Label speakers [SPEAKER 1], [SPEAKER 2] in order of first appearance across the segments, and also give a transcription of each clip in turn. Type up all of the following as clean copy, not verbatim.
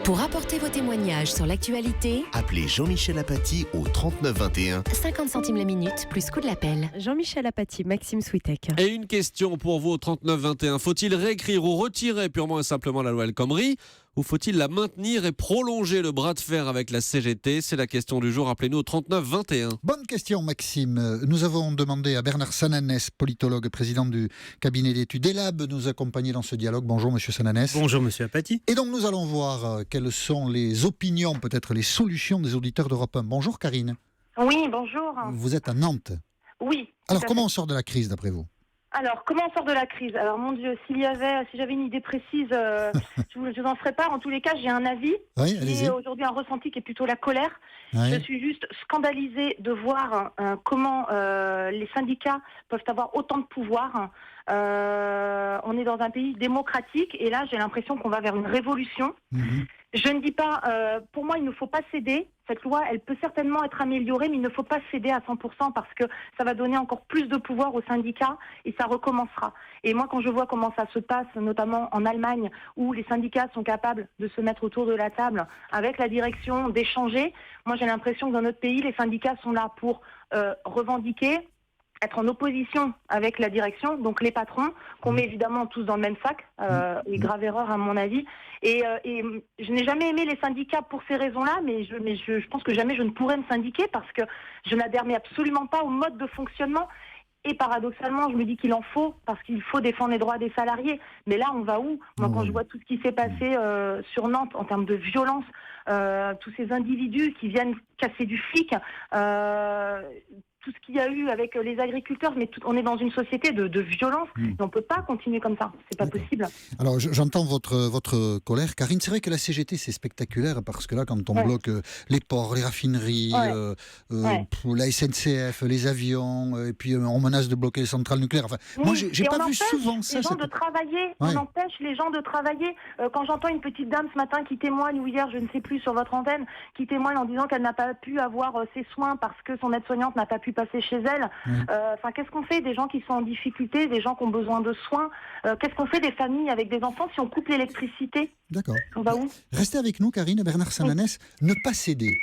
[SPEAKER 1] Pour apporter vos témoignages sur l'actualité,
[SPEAKER 2] appelez Jean-Michel Apathy au 39 21.
[SPEAKER 1] 50 centimes la minute, plus coût de l'appel.
[SPEAKER 3] Jean-Michel Apathy, Maxime Switek.
[SPEAKER 4] Et une question pour vous au 39 21. Faut-il réécrire ou retirer purement et simplement la loi El Khomri, ou faut-il la maintenir et prolonger le bras de fer avec la CGT? C'est la question du jour. Appelez-nous au 39 21.
[SPEAKER 5] Bonne question, Maxime. Nous avons demandé à Bernard Sananès, politologue, président du cabinet d'études ELAB, de nous accompagner dans ce dialogue. Bonjour, monsieur Sananès.
[SPEAKER 6] Bonjour, monsieur Apathy.
[SPEAKER 5] Et donc, nous allons voir quelles sont les opinions, peut-être les solutions des auditeurs d'Europe 1. Bonjour, Karine.
[SPEAKER 7] Oui, bonjour.
[SPEAKER 5] Vous êtes à Nantes.
[SPEAKER 7] Oui.
[SPEAKER 5] Alors, comment on sort de la crise, d'après vous?
[SPEAKER 7] Alors, comment on sort de la crise? Alors, mon Dieu, si j'avais une idée précise, je vous en ferai part. En tous les cas, j'ai un avis.
[SPEAKER 5] Oui,
[SPEAKER 7] J'ai aujourd'hui un ressenti qui est plutôt la colère.
[SPEAKER 5] Oui.
[SPEAKER 7] Je suis juste scandalisée de voir comment les syndicats peuvent avoir autant de pouvoir. On est dans un pays démocratique et là, j'ai l'impression qu'on va vers une révolution. Je ne dis pas, pour moi, il ne faut pas céder. Cette loi, elle peut certainement être améliorée, mais il ne faut pas céder à 100% parce que ça va donner encore plus de pouvoir aux syndicats et ça recommencera. Et moi, quand je vois comment ça se passe, notamment en Allemagne, où les syndicats sont capables de se mettre autour de la table avec la direction, d'échanger, moi j'ai l'impression que dans notre pays, les syndicats sont là pour revendiquer, être en opposition avec la direction, donc les patrons, qu'on met évidemment tous dans le même sac, et grave erreur à mon avis. Et je n'ai jamais aimé les syndicats pour ces raisons-là, mais je pense que jamais je ne pourrais me syndiquer parce que je n'adhère mais absolument pas au mode de fonctionnement. Et paradoxalement, je me dis qu'il en faut, parce qu'il faut défendre les droits des salariés. Mais là, on va où? Moi, quand je vois tout ce qui s'est passé sur Nantes en termes de violence, tous ces individus qui viennent casser du flic, tout ce qu'il y a eu avec les agriculteurs, mais on est dans une société de violence, et on ne peut pas continuer comme ça, c'est pas possible.
[SPEAKER 5] Alors j'entends votre colère, Karine. C'est vrai que la CGT c'est spectaculaire parce que là quand on bloque les ports, les raffineries, la SNCF, les avions, et puis on menace de bloquer les centrales nucléaires. Enfin, moi j'ai pas vu souvent ça.
[SPEAKER 7] Les gens de travailler, on empêche les gens de travailler. Quand j'entends une petite dame ce matin qui témoigne, ou hier je ne sais plus sur votre antenne, qui témoigne en disant qu'elle n'a pas pu avoir ses soins parce que son aide-soignante n'a pas pu passer chez elle. Qu'est-ce qu'on fait des gens qui sont en difficulté, des gens qui ont besoin de soins? Qu'est-ce qu'on fait des familles avec des enfants si on coupe l'électricité?
[SPEAKER 5] D'accord.
[SPEAKER 7] On va où?
[SPEAKER 5] Restez avec nous, Karine. Bernard Sananès, ne pas céder.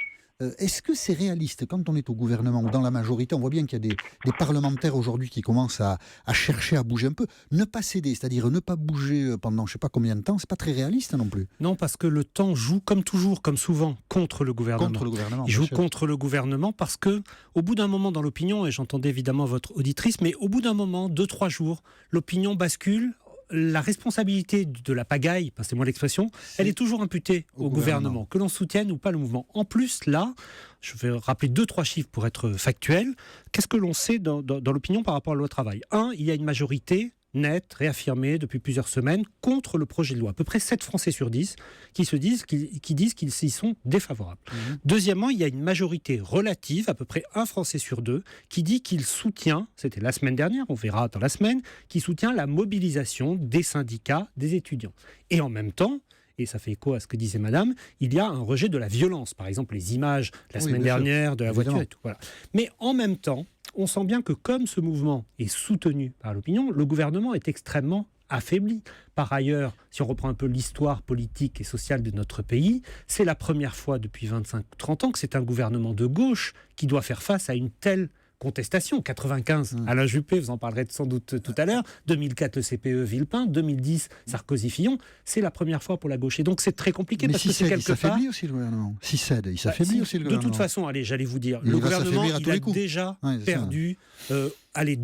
[SPEAKER 5] Est-ce que c'est réaliste quand on est au gouvernement ou dans la majorité? On voit bien qu'il y a des parlementaires aujourd'hui qui commencent à chercher à bouger un peu. Ne pas céder, c'est-à-dire ne pas bouger pendant je ne sais pas combien de temps, c'est pas très réaliste non plus.
[SPEAKER 6] Non, parce que le temps joue comme toujours, comme souvent, contre le gouvernement.
[SPEAKER 5] Contre le gouvernement.
[SPEAKER 6] Il joue contre le gouvernement parce que, au bout d'un moment dans l'opinion, et j'entendais évidemment votre auditrice, mais au bout d'un moment, 2-3 jours, l'opinion bascule. La responsabilité de la pagaille, passez-moi l'expression, elle est toujours imputée au gouvernement, que l'on soutienne ou pas le mouvement. En plus, là, je vais rappeler 2-3 chiffres pour être factuel. Qu'est-ce que l'on sait dans l'opinion par rapport à la loi travail? Il y a une majorité nette, réaffirmée depuis plusieurs semaines, contre le projet de loi. À peu près 7 Français sur 10 qui disent qu'ils y sont défavorables. Deuxièmement, il y a une majorité relative, à peu près 1 Français sur 2, qui dit qu'il soutient, c'était la semaine dernière, on verra dans la semaine, qui soutient la mobilisation des syndicats, des étudiants. Et en même temps, et ça fait écho à ce que disait madame, il y a un rejet de la violence. Par exemple, les images la semaine dernière de la voiture et tout. Voilà. Mais en même temps, on sent bien que comme ce mouvement est soutenu par l'opinion, le gouvernement est extrêmement affaibli. Par ailleurs, si on reprend un peu l'histoire politique et sociale de notre pays, c'est la première fois depuis 25-30 ans que c'est un gouvernement de gauche qui doit faire face à une telle contestation. 95, Alain Juppé, vous en parlerez sans doute tout à l'heure, 2004 le CPE Villepin, 2010 Sarkozy-Fillon, c'est la première fois pour la gauche. Et donc c'est très compliqué parce que c'est quelque part...
[SPEAKER 5] il s'affaiblit aussi le gouvernement. Il s'affaiblit aussi le gouvernement.
[SPEAKER 6] De toute façon, j'allais vous dire, le gouvernement il a déjà perdu 2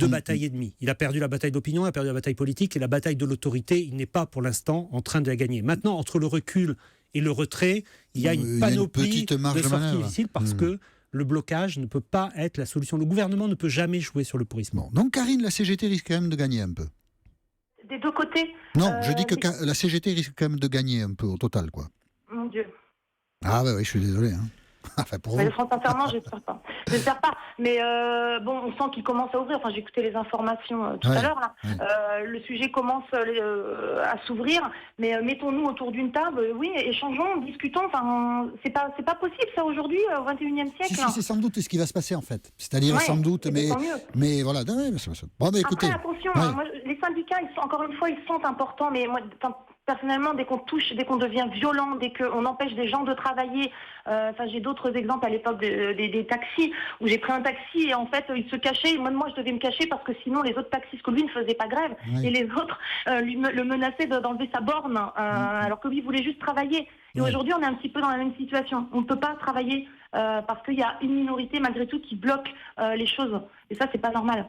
[SPEAKER 6] batailles et demie. Il a perdu la bataille d'opinion, il a perdu la bataille politique et la bataille de l'autorité, il n'est pas pour l'instant en train de la gagner. Maintenant, entre le recul et le retrait, il y a une panoplie de sorties difficiles parce que le blocage ne peut pas être la solution. Le gouvernement ne peut jamais jouer sur le pourrissement.
[SPEAKER 5] Bon, donc Karine, la CGT risque quand même de gagner un peu.
[SPEAKER 7] Des deux côtés?
[SPEAKER 5] Non, je dis que la CGT risque quand même de gagner un peu au total, quoi.
[SPEAKER 7] Mon Dieu.
[SPEAKER 5] Ah oui, je suis désolé. Enfin, pour vous.
[SPEAKER 7] Sincèrement, j'espère pas. Mais on sent qu'il commence à ouvrir. J'ai écouté les informations tout à l'heure. Le sujet commence à s'ouvrir. Mais mettons-nous autour d'une table. Oui, échangeons, discutons. C'est pas possible ça aujourd'hui, au XXIe siècle.
[SPEAKER 5] Si, c'est sans doute ce qui va se passer en fait. C'est-à-dire sans doute, mais voilà. Bon, écoutez.
[SPEAKER 7] Après, attention. Moi, les syndicats, encore une fois, ils sont importants. Mais moi, personnellement, dès qu'on touche, dès qu'on devient violent, dès qu'on empêche des gens de travailler, j'ai d'autres exemples à l'époque des taxis, où j'ai pris un taxi et en fait, il se cachait. Moi, je devais me cacher parce que sinon, les autres taxistes, que lui ne faisait pas grève, et les autres le menaçaient d'enlever sa borne, alors que lui voulait juste travailler. Et aujourd'hui, on est un petit peu dans la même situation. On ne peut pas travailler parce qu'il y a une minorité, malgré tout, qui bloque les choses. Et ça, c'est pas normal.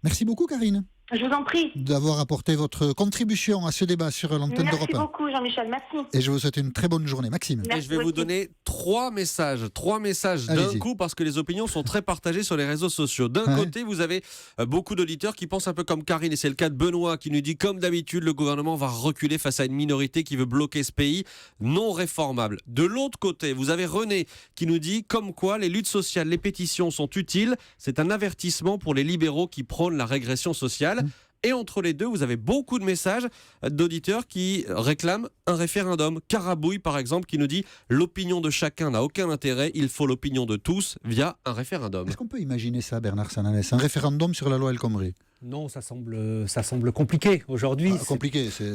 [SPEAKER 5] Merci beaucoup, Karine.
[SPEAKER 7] Je vous en prie.
[SPEAKER 5] D'avoir apporté votre contribution à ce débat sur l'antenne d'Europe 1.
[SPEAKER 7] Merci beaucoup, Jean-Michel. Merci.
[SPEAKER 5] Et je vous souhaite une très bonne journée. Maxime.
[SPEAKER 7] Merci
[SPEAKER 4] Et je vais vous donner trois messages d'un
[SPEAKER 5] Allez-y.
[SPEAKER 4] coup, parce que les opinions sont très partagées sur les réseaux sociaux. D'un côté, vous avez beaucoup d'auditeurs qui pensent un peu comme Karine, et c'est le cas de Benoît qui nous dit, comme d'habitude, le gouvernement va reculer face à une minorité qui veut bloquer ce pays non réformable. De l'autre côté, vous avez René qui nous dit comme quoi les luttes sociales, les pétitions sont utiles, c'est un avertissement pour les libéraux qui prônent la régression sociale. Et entre les deux, vous avez beaucoup de messages d'auditeurs qui réclament un référendum. Carabouille, par exemple, qui nous dit « L'opinion de chacun n'a aucun intérêt, il faut l'opinion de tous via un référendum. »
[SPEAKER 5] Est-ce qu'on peut imaginer ça, Bernard Sananès, un référendum sur la loi El Khomri?
[SPEAKER 6] Non, ça semble compliqué aujourd'hui.
[SPEAKER 5] Compliqué, c'est...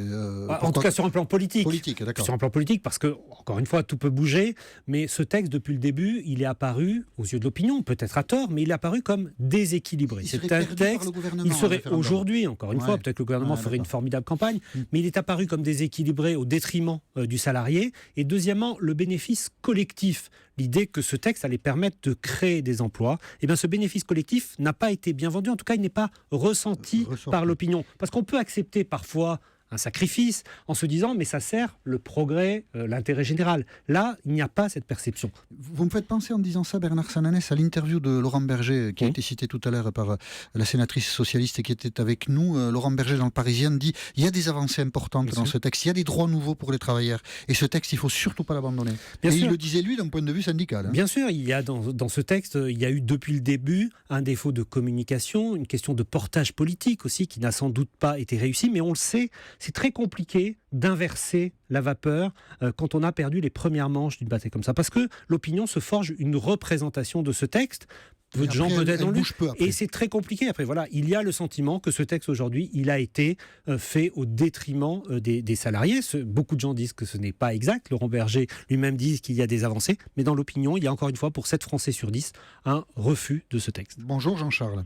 [SPEAKER 6] En tout cas sur un plan politique.
[SPEAKER 5] Politique, d'accord.
[SPEAKER 6] Sur un plan politique, parce que, encore une fois, tout peut bouger, mais ce texte, depuis le début, il est apparu, aux yeux de l'opinion, peut-être à tort, mais il est apparu comme déséquilibré.
[SPEAKER 5] Il serait
[SPEAKER 6] C'est un
[SPEAKER 5] perdu par le
[SPEAKER 6] texte,
[SPEAKER 5] gouvernement,
[SPEAKER 6] il
[SPEAKER 5] un
[SPEAKER 6] serait
[SPEAKER 5] référendum.
[SPEAKER 6] aujourd'hui, encore une fois, peut-être que le gouvernement ferait une
[SPEAKER 5] d'accord.
[SPEAKER 6] formidable campagne, mais il est apparu comme déséquilibré au détriment du salarié. Et deuxièmement, le bénéfice collectif. L'idée que ce texte allait permettre de créer des emplois, eh bien ce bénéfice collectif n'a pas été bien vendu, en tout cas il n'est pas ressenti par l'opinion. Parce qu'on peut accepter parfois un sacrifice en se disant mais ça sert le progrès, l'intérêt général. Là, il n'y a pas cette perception.
[SPEAKER 5] Vous me faites penser en disant ça, Bernard Sananès, à l'interview de Laurent Berger qui a été cité tout à l'heure par la sénatrice socialiste qui était avec nous. Laurent Berger dans le Parisien dit il y a des avancées importantes dans ce texte, il y a des droits nouveaux pour les travailleurs et ce texte il ne faut surtout pas l'abandonner.
[SPEAKER 6] Bien sûr.
[SPEAKER 5] Il le disait lui d'un point de vue syndical.
[SPEAKER 6] Bien sûr, il y a dans ce texte, il y a eu depuis le début un défaut de communication, une question de portage politique aussi qui n'a sans doute pas été réussi, mais on le sait, c'est très compliqué d'inverser la vapeur quand on a perdu les premières manches d'une bataille comme ça, parce que l'opinion se forge une représentation de ce texte. Peu de gens peut-être ont lu, et c'est très compliqué. Après, voilà, il y a le sentiment que ce texte aujourd'hui, il a été fait au détriment des salariés. Beaucoup de gens disent que ce n'est pas exact. Laurent Berger lui-même dit qu'il y a des avancées, mais dans l'opinion, il y a encore une fois, pour 7 Français sur 10, un refus de ce texte.
[SPEAKER 5] Bonjour Jean-Charles.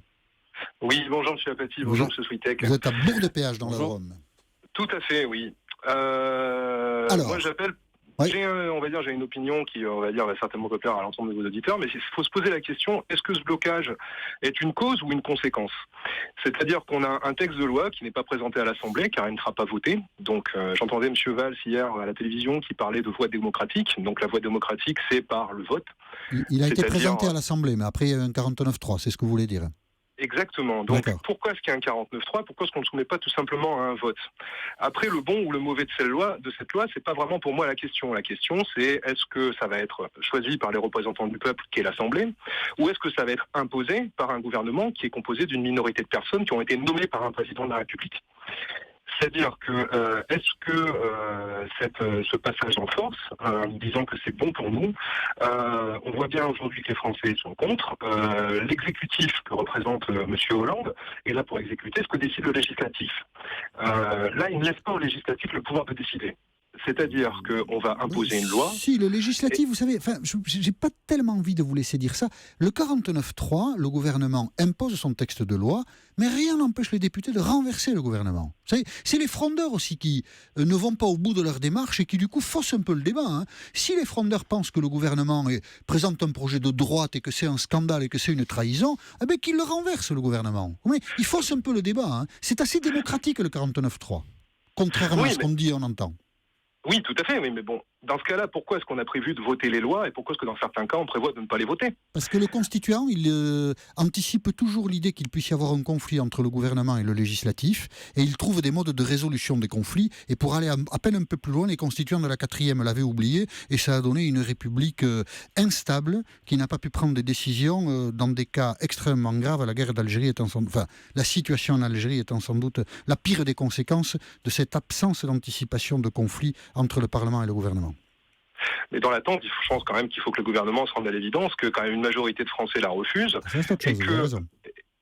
[SPEAKER 8] Oui, bonjour M. Apathy, bonjour M. Switek.
[SPEAKER 5] Vous êtes à Bourg-de-Péage dans la Drôme.
[SPEAKER 8] Tout à fait, oui.
[SPEAKER 5] Alors,
[SPEAKER 8] moi j'appelle...
[SPEAKER 5] Oui.
[SPEAKER 8] J'ai une opinion qui, va certainement pas plaire à l'ensemble de vos auditeurs, mais il faut se poser la question, est-ce que ce blocage est une cause ou une conséquence? C'est-à-dire qu'on a un texte de loi qui n'est pas présenté à l'Assemblée, car il ne sera pas voté. Donc, j'entendais M. Valls hier à la télévision qui parlait de voie démocratique. Donc, la voie démocratique, c'est par le vote.
[SPEAKER 5] Il a été présenté à l'Assemblée, mais après, il y a eu un 49.3, c'est ce que vous voulez dire.
[SPEAKER 8] Exactement. Donc,
[SPEAKER 5] D'accord.
[SPEAKER 8] pourquoi est-ce qu'il y a un 49.3 ? Pourquoi est-ce qu'on ne soumet pas tout simplement à un vote ? Après, le bon ou le mauvais de cette loi, c'est pas vraiment pour moi la question. La question, c'est est-ce que ça va être choisi par les représentants du peuple, qui est l'Assemblée, ou est-ce que ça va être imposé par un gouvernement qui est composé d'une minorité de personnes qui ont été nommées par un président de la République ? C'est-à-dire que est-ce que ce passage en force, disant que c'est bon pour nous, on voit bien aujourd'hui que les Français sont contre. L'exécutif que représente M. Hollande est là pour exécuter ce que décide le législatif. Là, il ne laisse pas au législatif le pouvoir de décider. C'est-à-dire qu'on va imposer une loi.
[SPEAKER 5] Si, le législatif, vous savez, je n'ai pas tellement envie de vous laisser dire ça. Le 49.3, le gouvernement impose son texte de loi, mais rien n'empêche les députés de renverser le gouvernement. Vous savez, c'est les frondeurs aussi qui ne vont pas au bout de leur démarche et qui du coup faussent un peu le débat. Hein. Si les frondeurs pensent que le gouvernement présente un projet de droite et que c'est un scandale et que c'est une trahison, eh bien qu'ils le renversent le gouvernement. Mais ils faussent un peu le débat. Hein. C'est assez démocratique le 49.3, contrairement à ce qu'on dit et on entend.
[SPEAKER 8] Oui, tout à fait, mais bon, dans ce cas-là, pourquoi est-ce qu'on a prévu de voter les lois et pourquoi est-ce que dans certains cas, on prévoit de ne pas les voter ?
[SPEAKER 5] Parce que le constituant, il anticipe toujours l'idée qu'il puisse y avoir un conflit entre le gouvernement et le législatif, et il trouve des modes de résolution des conflits, et pour aller à peine un peu plus loin, les constituants de la 4e l'avaient oublié, et ça a donné une république instable, qui n'a pas pu prendre des décisions dans des cas extrêmement graves, la guerre d'Algérie étant la situation en Algérie étant sans doute la pire des conséquences de cette absence d'anticipation de conflit entre le Parlement et le gouvernement.
[SPEAKER 8] Mais dans l'attente, je pense quand même qu'il faut que le gouvernement se rende à l'évidence que quand même une majorité de Français la refuse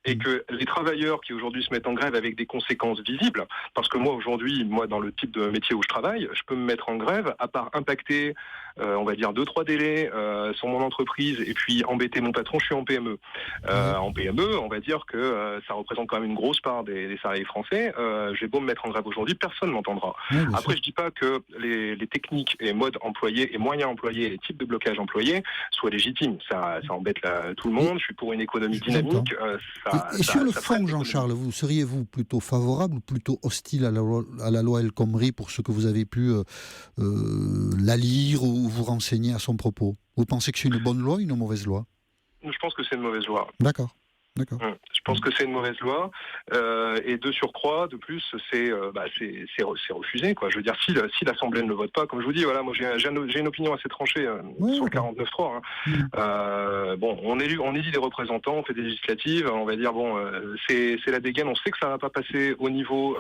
[SPEAKER 8] et que les travailleurs qui aujourd'hui se mettent en grève avec des conséquences visibles, parce que moi aujourd'hui, dans le type de métier où je travaille, je peux me mettre en grève, à part impacter, on va dire 2-3 délais sur mon entreprise et puis embêter mon patron, je suis en PME. En PME, on va dire que ça représente quand même une grosse part des salariés français. J'ai beau me mettre en grève aujourd'hui, personne ne m'entendra. Après, je dis pas que les techniques et modes employés et moyens employés et les types de blocage employés soient légitimes. Ça embête tout le monde. Je suis pour une économie dynamique.
[SPEAKER 5] Et sur le fond, Jean-Charles, seriez-vous plutôt favorable ou plutôt hostile à la loi El Khomri pour ce que vous avez pu la lire ou vous renseigner à son propos? Vous pensez que c'est une bonne loi ou une mauvaise loi?
[SPEAKER 8] Je pense que c'est une mauvaise loi.
[SPEAKER 5] D'accord.
[SPEAKER 8] Je pense que c'est une mauvaise loi et de surcroît, de plus, c'est refusé, quoi. Je veux dire, si l'Assemblée ne le vote pas, comme je vous dis, voilà, moi j'ai une opinion assez tranchée sur le 49.3. On élit des représentants, on fait des législatives, on va dire c'est la dégaine, on sait que ça va pas passer au niveau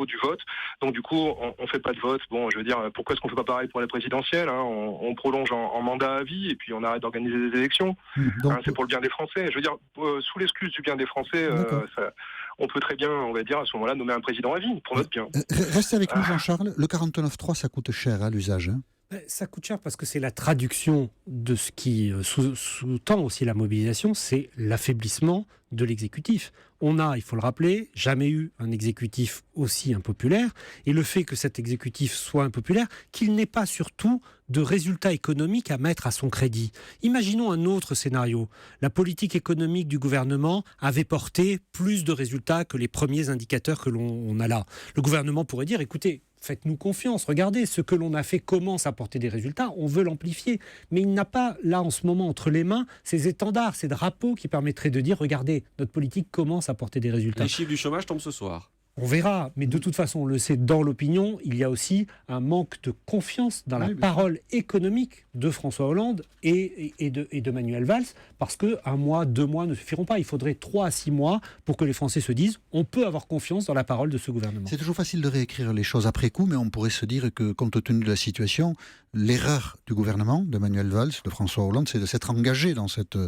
[SPEAKER 8] du vote, donc du coup on fait pas de vote. Bon, je veux dire, pourquoi est-ce qu'on fait pas pareil pour les présidentielles, hein? On prolonge en mandat à vie et puis on arrête d'organiser des élections. C'est pour le bien des Français. Je veux dire, sous l'excuse du bien des Français, on peut très bien, on va dire, à ce moment-là, nommer un président à vie, pour notre bien.
[SPEAKER 5] Restez avec nous, Jean-Charles. Le 49.3, ça coûte cher à l'usage. Hein.
[SPEAKER 6] Ça coûte cher parce que c'est la traduction de ce qui sous-tend aussi la mobilisation, c'est l'affaiblissement de l'exécutif. On a, il faut le rappeler, jamais eu un exécutif aussi impopulaire, et le fait que cet exécutif soit impopulaire, qu'il n'ait pas surtout de résultats économiques à mettre à son crédit. Imaginons un autre scénario. La politique économique du gouvernement avait porté plus de résultats que les premiers indicateurs que l'on a là. Le gouvernement pourrait dire, écoutez, faites-nous confiance, regardez, ce que l'on a fait commence à porter des résultats, on veut l'amplifier. Mais il n'a pas, là, en ce moment, entre les mains, ces étendards, ces drapeaux qui permettraient de dire, regardez, notre politique commence à porter des résultats.
[SPEAKER 4] Les chiffres du chômage tombent ce soir.
[SPEAKER 6] On verra, mais de toute façon, on le sait, dans l'opinion, il y a aussi un manque de confiance dans la parole économique de François Hollande et de Manuel Valls, parce que 1 mois, 2 mois ne suffiront pas. Il faudrait 3 à 6 mois pour que les Français se disent on peut avoir confiance dans la parole de ce gouvernement.
[SPEAKER 5] C'est toujours facile de réécrire les choses après coup, mais on pourrait se dire que, compte tenu de la situation, l'erreur du gouvernement, de Manuel Valls, de François Hollande, c'est de s'être engagé dans cette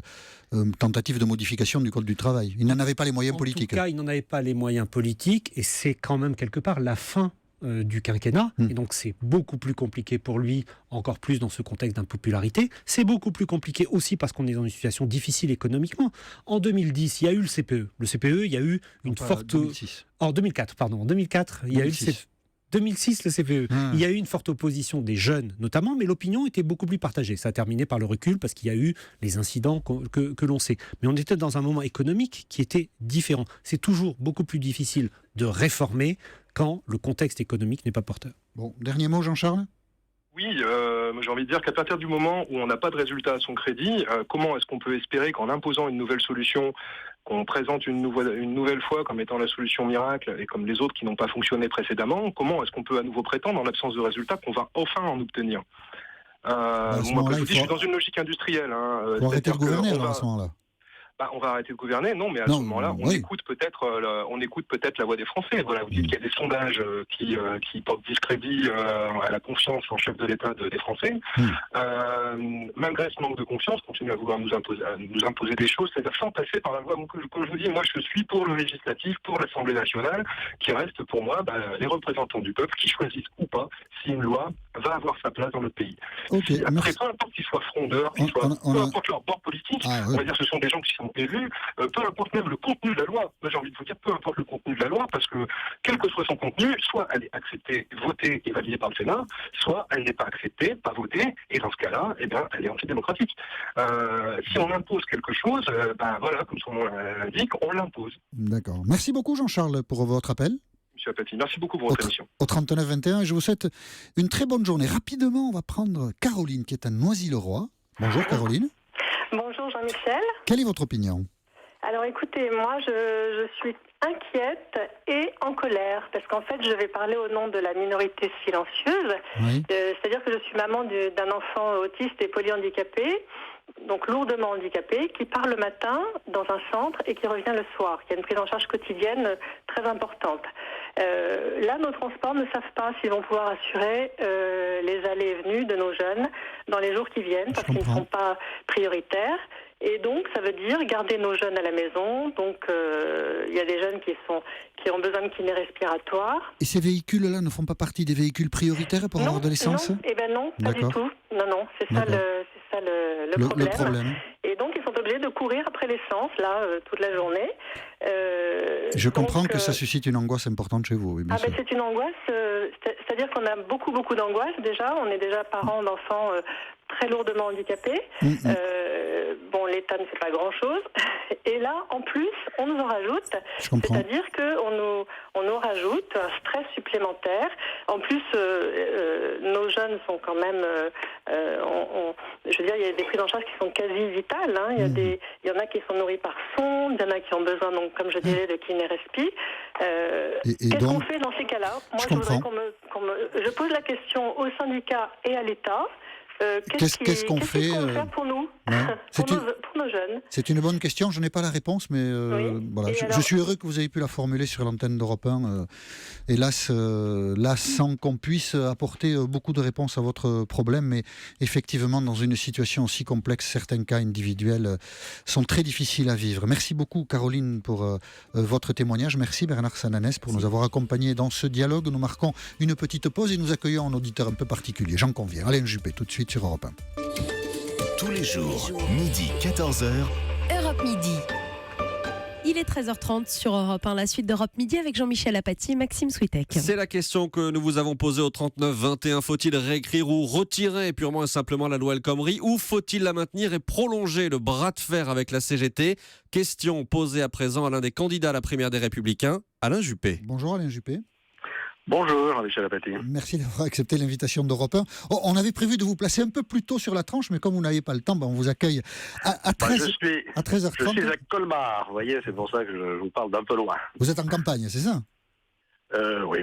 [SPEAKER 5] tentative de modification du Code du travail. Il n'en avait pas les moyens politiques.
[SPEAKER 6] En tout cas, il n'en avait pas les moyens politiques, et c'est quand même quelque part la fin du quinquennat, et donc c'est beaucoup plus compliqué pour lui, encore plus dans ce contexte d'impopularité. C'est beaucoup plus compliqué aussi parce qu'on est dans une situation difficile économiquement. En 2010, il y a eu le CPE. Le CPE, il y a eu une forte...
[SPEAKER 5] 2006.
[SPEAKER 6] En 2004, pardon. En 2004, il y a eu le CPE. 2006, le CPE. Il y a eu une forte opposition des jeunes, notamment, mais l'opinion était beaucoup plus partagée. Ça a terminé par le recul parce qu'il y a eu les incidents que l'on sait. Mais on était dans un moment économique qui était différent. C'est toujours beaucoup plus difficile de réformer quand le contexte économique n'est pas porteur.
[SPEAKER 5] Bon, dernier mot, Jean-Charles ?
[SPEAKER 8] Oui, j'ai envie de dire qu'à partir du moment où on n'a pas de résultat à son crédit, comment est-ce qu'on peut espérer qu'en imposant une nouvelle solution, qu'on présente une nouvelle fois comme étant la solution miracle et comme les autres qui n'ont pas fonctionné précédemment, comment est-ce qu'on peut à nouveau prétendre en l'absence de résultats qu'on va enfin en obtenir moi, comme je vous dis, je suis dans une logique industrielle.
[SPEAKER 5] Il faut arrêter de gouverner à ce moment-là.
[SPEAKER 8] On va arrêter de gouverner, non, mais à ce moment-là, on écoute peut-être la voix des Français. Voilà, vous dites qu'il y a des sondages qui portent discrédit à la confiance en chef de l'État des Français. Malgré ce manque de confiance, continue à vouloir nous imposer des choses, c'est-à-dire sans passer par la voie. Comme je vous dis, moi, je suis pour le législatif, pour l'Assemblée nationale, qui reste pour moi les représentants du peuple qui choisissent ou pas si une loi va avoir sa place dans notre pays. Après, peu importe qu'ils soient frondeurs, peu importe leur bord politique, on va dire que ce sont des gens qui sont élus, peu importe même le contenu de la loi. Moi, j'ai envie de vous dire, peu importe le contenu de la loi, parce que quel que soit son contenu, soit elle est acceptée, votée et validée par le Sénat, soit elle n'est pas acceptée, pas votée, et dans ce cas-là, elle est antidémocratique. Si on impose quelque chose, voilà, comme son nom l'indique, on l'impose.
[SPEAKER 5] D'accord. Merci beaucoup, Jean-Charles, pour votre appel.
[SPEAKER 8] Monsieur Apathy, merci beaucoup pour votre émission.
[SPEAKER 5] Au 39-21, je vous souhaite une très bonne journée. Rapidement, on va prendre Caroline, qui est à Noisy-le-Roi. Bonjour, Caroline.
[SPEAKER 9] Bonjour Jean-Michel.
[SPEAKER 5] Quelle est votre opinion ?
[SPEAKER 9] Alors écoutez, moi je suis inquiète et en colère parce qu'en fait je vais parler au nom de la minorité silencieuse. Oui. C'est-à-dire que je suis maman d'un enfant autiste et polyhandicapé, donc lourdement handicapé, qui part le matin dans un centre et qui revient le soir, qui a une prise en charge quotidienne très importante. Là, nos transports ne savent pas s'ils vont pouvoir assurer les allées et venues de nos jeunes dans les jours qui viennent parce qu'ils ne sont pas prioritaires. Et donc, ça veut dire garder nos jeunes à la maison. Donc, il y a des jeunes qui ont besoin de kiné respiratoire.
[SPEAKER 5] Et ces véhicules-là ne font pas partie des véhicules prioritaires pour avoir de l'essence ?
[SPEAKER 9] Non, non, pas du tout. Non, c'est ça le problème. Et donc, ils sont obligés de courir après l'essence, là, toute la journée.
[SPEAKER 5] Je comprends que ça suscite une angoisse importante chez vous. Oui, bien sûr.
[SPEAKER 9] C'est une angoisse, c'est-à-dire qu'on a beaucoup d'angoisse déjà. On est déjà parents d'enfants très lourdement handicapés. L'état ne fait pas grand-chose. Et là, en plus, on nous en rajoute. C'est-à-dire qu'on nous rajoute un stress supplémentaire. En plus, nos jeunes sont quand même... je veux dire, il y a des prises en charge qui sont quasi vitales. Hein. Il y en a qui sont nourris par sonde, il y en a qui ont besoin, donc, comme je disais, de kiné-respi. Qu'est-ce qu'on fait dans ces cas-là ? Moi, je voudrais je pose la question aux syndicats et à l'État. Qu'est-ce qu'on fait pour nous, pour nos jeunes ?
[SPEAKER 5] C'est une bonne question, je n'ai pas la réponse, mais voilà. Je suis heureux que vous ayez pu la formuler sur l'antenne d'Europe 1. Hélas, là, sans qu'on puisse apporter beaucoup de réponses à votre problème, mais effectivement, dans une situation aussi complexe, certains cas individuels sont très difficiles à vivre. Merci beaucoup, Caroline, pour votre témoignage. Merci, Bernard Sananès, pour nous avoir accompagnés dans ce dialogue. Nous marquons une petite pause et nous accueillons un auditeur un peu particulier, j'en conviens. Alain Juppé, tout de suite sur Europe 1.
[SPEAKER 2] Tous les jours, midi 14h.
[SPEAKER 1] Europe Midi.
[SPEAKER 3] Il est 13h30 sur Europe 1, la suite d'Europe Midi avec Jean-Michel Apathy et Maxime Switek.
[SPEAKER 4] C'est la question que nous vous avons posée au 39-21. Faut-il réécrire ou retirer purement et simplement la loi El Khomri, ou faut-il la maintenir et prolonger le bras de fer avec la CGT ? Question posée à présent à l'un des candidats à la primaire des Républicains, Alain Juppé.
[SPEAKER 5] Bonjour Alain Juppé.
[SPEAKER 10] Bonjour, Jean-Michel Apathy.
[SPEAKER 5] Merci d'avoir accepté l'invitation d'Europe 1. On avait prévu de vous placer un peu plus tôt sur la tranche, mais comme vous n'avez pas le temps, on vous accueille à 13h30.
[SPEAKER 10] Je suis à Colmar, vous voyez, c'est pour ça que je vous parle d'un peu loin.
[SPEAKER 5] Vous êtes en campagne, c'est ça ?
[SPEAKER 10] Oui,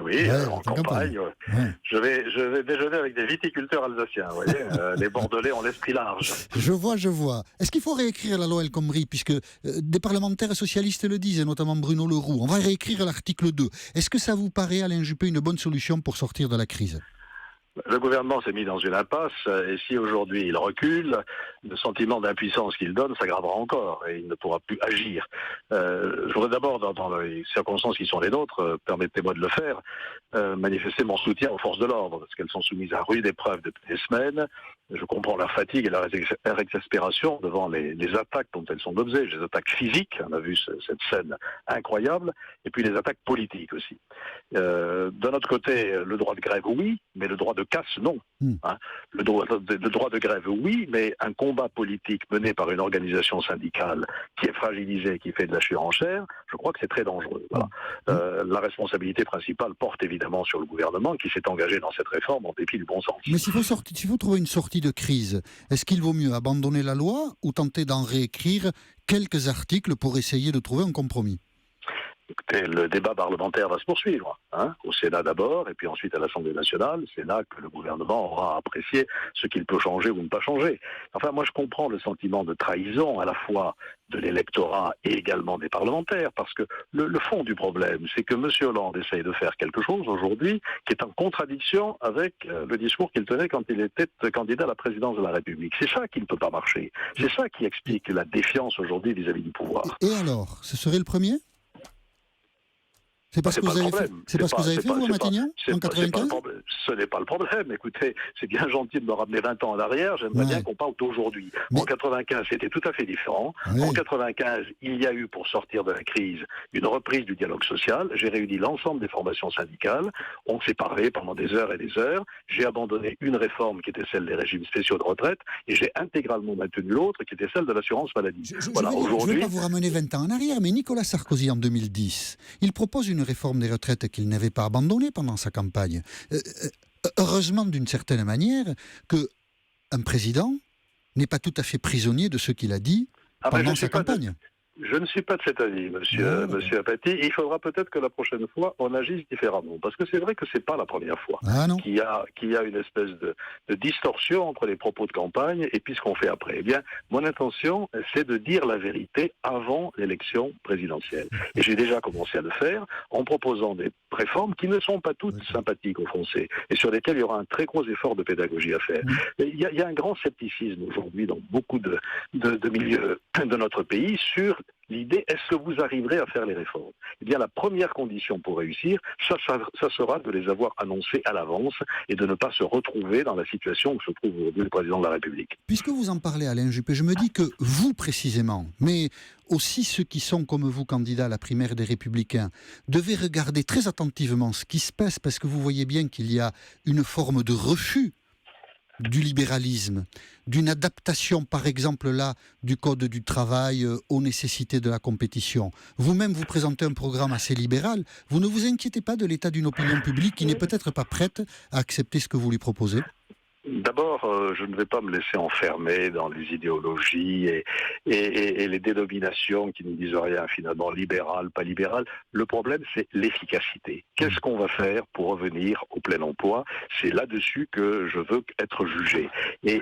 [SPEAKER 10] en campagne. Ouais. Je vais déjeuner avec des viticulteurs alsaciens, vous voyez. Les Bordelais ont l'esprit large.
[SPEAKER 5] Je vois. Est-ce qu'il faut réécrire la loi El Khomri, puisque des parlementaires socialistes le disent, et notamment Bruno Le Roux. On va réécrire l'article 2. Est-ce que ça vous paraît, Alain Juppé, une bonne solution pour sortir de la crise ?
[SPEAKER 10] Le gouvernement s'est mis dans une impasse, et si aujourd'hui il recule, le sentiment d'impuissance qu'il donne s'aggravera encore, et il ne pourra plus agir. Je voudrais d'abord, dans les circonstances qui sont les nôtres, permettez-moi de le faire, manifester mon soutien aux forces de l'ordre, parce qu'elles sont soumises à rude épreuve depuis des semaines. Je comprends leur fatigue et leur exaspération devant les attaques dont elles sont l'objet, les attaques physiques, on a vu cette scène incroyable, et puis les attaques politiques aussi. D'un autre côté, le droit de grève, oui, mais le droit de casse, non. Hein. Le droit de grève, oui, mais un combat politique mené par une organisation syndicale qui est fragilisée, qui fait de la surenchère, je crois que c'est très dangereux. Voilà. La responsabilité principale porte évidemment sur le gouvernement qui s'est engagé dans cette réforme en dépit du bon sens.
[SPEAKER 5] Mais s'il faut trouver une sortie de crise, est-ce qu'il vaut mieux abandonner la loi ou tenter d'en réécrire quelques articles pour essayer de trouver un compromis ?
[SPEAKER 10] Écoutez, le débat parlementaire va se poursuivre, au Sénat d'abord, et puis ensuite à l'Assemblée nationale. C'est là que le gouvernement aura apprécié ce qu'il peut changer ou ne pas changer. Enfin, moi je comprends le sentiment de trahison à la fois de l'électorat et également des parlementaires, parce que le fond du problème, c'est que M. Hollande essaye de faire quelque chose aujourd'hui qui est en contradiction avec le discours qu'il tenait quand il était candidat à la présidence de la République. C'est ça qui ne peut pas marcher. C'est ça qui explique la défiance aujourd'hui vis-à-vis du pouvoir.
[SPEAKER 5] Et alors, ce serait le premier ? C'est parce que vous avez fait, vous, à Matignon, en 95 ?
[SPEAKER 10] Ce n'est pas le problème. Écoutez, c'est bien gentil de me ramener 20 ans en arrière. J'aimerais bien qu'on parle d'aujourd'hui. En 95, c'était tout à fait différent. En 95, il y a eu, pour sortir de la crise, une reprise du dialogue social. J'ai réuni l'ensemble des formations syndicales. On s'est parlé pendant des heures et des heures. J'ai abandonné une réforme qui était celle des régimes spéciaux de retraite et j'ai intégralement maintenu l'autre qui était celle de l'assurance maladie.
[SPEAKER 5] Je ne vais pas vous ramener 20 ans en arrière, mais Nicolas Sarkozy, en 2010, il propose une réforme des retraites qu'il n'avait pas abandonnée pendant sa campagne. Heureusement, d'une certaine manière, qu'un président n'est pas tout à fait prisonnier de ce qu'il a dit pendant sa campagne.
[SPEAKER 10] Je ne suis pas de cet avis, monsieur Apathy. Il faudra peut-être que la prochaine fois, on agisse différemment. Parce que c'est vrai que ce n'est pas la première fois qu'il y a une espèce de distorsion entre les propos de campagne et puis ce qu'on fait après. Eh bien, mon intention, c'est de dire la vérité avant l'élection présidentielle. Et j'ai déjà commencé à le faire en proposant des réformes qui ne sont pas toutes sympathiques aux Français et sur lesquelles il y aura un très gros effort de pédagogie à faire. Il y a un grand scepticisme aujourd'hui dans beaucoup de milieux de notre pays sur l'idée, est-ce que vous arriverez à faire les réformes? Eh bien, la première condition pour réussir, ça sera de les avoir annoncées à l'avance et de ne pas se retrouver dans la situation où se trouve aujourd'hui le président de la République.
[SPEAKER 5] Puisque vous en parlez, Alain Juppé, je me dis que vous, précisément, mais aussi ceux qui sont comme vous candidats à la primaire des Républicains, devez regarder très attentivement ce qui se passe, parce que vous voyez bien qu'il y a une forme de refus du libéralisme, d'une adaptation, par exemple là, du Code du travail aux nécessités de la compétition. Vous-même, vous présentez un programme assez libéral. Vous ne vous inquiétez pas de l'état d'une opinion publique qui n'est peut-être pas prête à accepter ce que vous lui proposez?
[SPEAKER 10] D'abord, je ne vais pas me laisser enfermer dans les idéologies et les dénominations qui ne disent rien finalement, libéral, pas libéral. Le problème, c'est l'efficacité. Qu'est-ce qu'on va faire pour revenir au plein emploi? C'est là-dessus que je veux être jugé. Et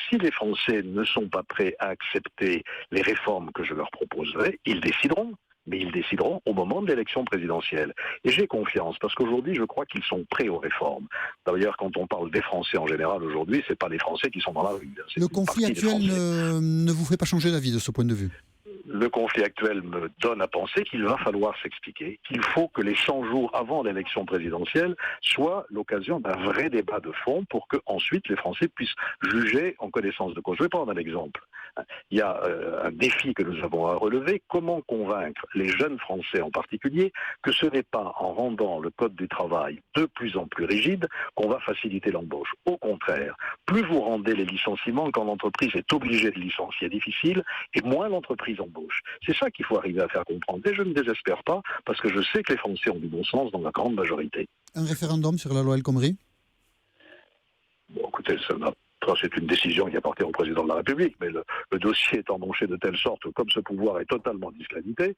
[SPEAKER 10] si les Français ne sont pas prêts à accepter les réformes que je leur proposerai, ils décideront. Mais ils décideront au moment de l'élection présidentielle. Et j'ai confiance, parce qu'aujourd'hui, je crois qu'ils sont prêts aux réformes. D'ailleurs, quand on parle des Français en général aujourd'hui, c'est pas les Français qui sont dans la rue.
[SPEAKER 5] Le conflit actuel ne vous fait pas changer d'avis de ce point de vue?
[SPEAKER 10] Le conflit actuel me donne à penser qu'il va falloir s'expliquer, qu'il faut que les 100 jours avant l'élection présidentielle soient l'occasion d'un vrai débat de fond pour que ensuite les Français puissent juger en connaissance de cause. Je vais prendre un exemple. Il y a un défi que nous avons à relever. Comment convaincre les jeunes Français en particulier que ce n'est pas en rendant le Code du travail de plus en plus rigide qu'on va faciliter l'embauche. Au contraire, plus vous rendez les licenciements quand l'entreprise est obligée de licencier difficile, et moins l'entreprise embauche. C'est ça qu'il faut arriver à faire comprendre. Et je ne désespère pas, parce que je sais que les Français ont du bon sens dans la grande majorité.
[SPEAKER 5] Un référendum sur la loi El Khomri?
[SPEAKER 10] Bon, écoutez, c'est une décision qui appartient au président de la République, mais le dossier est emmanché de telle sorte, comme ce pouvoir est totalement discrédité,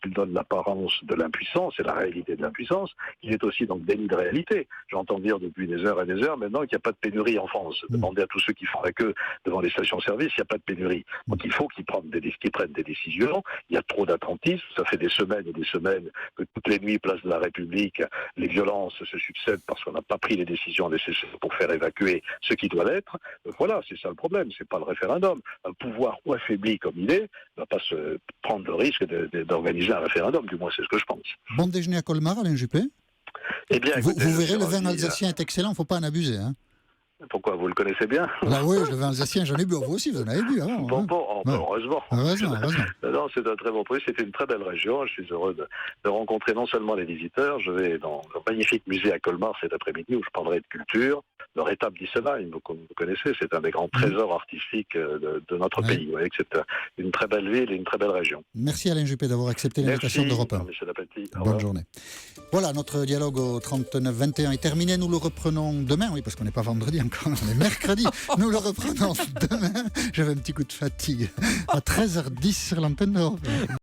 [SPEAKER 10] qu'il donne l'apparence de l'impuissance et la réalité de l'impuissance, il est aussi donc déni de réalité. J'entends dire depuis des heures et des heures maintenant qu'il n'y a pas de pénurie en France. Demandez à tous ceux qui font la queue devant les stations-service, il n'y a pas de pénurie. Donc il faut qu'ils prennent des décisions. Il y a trop d'attentisme. Ça fait des semaines et des semaines que toutes les nuits, place de la République, les violences se succèdent parce qu'on n'a pas pris les décisions nécessaires pour faire évacuer ce qui doit l'être. Voilà, c'est ça le problème, c'est pas le référendum. Un pouvoir ou affaibli comme il est ne va pas se prendre le risque d'organiser un référendum, du moins c'est ce que je pense.
[SPEAKER 5] Bon déjeuner à Colmar, Alain Juppé?
[SPEAKER 10] Eh bien, écoutez,
[SPEAKER 5] vous verrez, le vin alsacien est excellent, il ne faut pas en abuser. Hein.
[SPEAKER 10] Pourquoi? Vous le connaissez bien?
[SPEAKER 5] Là, oui, le vin alsacien, j'en ai bu. Vous aussi, vous en avez bu avant.
[SPEAKER 10] Heureusement. Non, c'est un très bon produit, c'est une très belle région. Je suis heureux de rencontrer non seulement les visiteurs, je vais dans le magnifique musée à Colmar cet après-midi où je parlerai de culture. Le Rétable d'Isenheim, comme vous connaissez, c'est un des grands trésors artistiques de notre pays. Vous voyez que c'est une très belle ville et une très belle région.
[SPEAKER 5] Merci Alain Juppé d'avoir accepté l'invitation d'Europe 1. Bonne journée. Voilà, notre dialogue au 39-21 est terminé. Nous le reprenons demain, oui, parce qu'on n'est pas vendredi encore, on est mercredi. Nous le reprenons demain. J'avais un petit coup de fatigue. À 13h10 sur l'antenne d'Europe 1.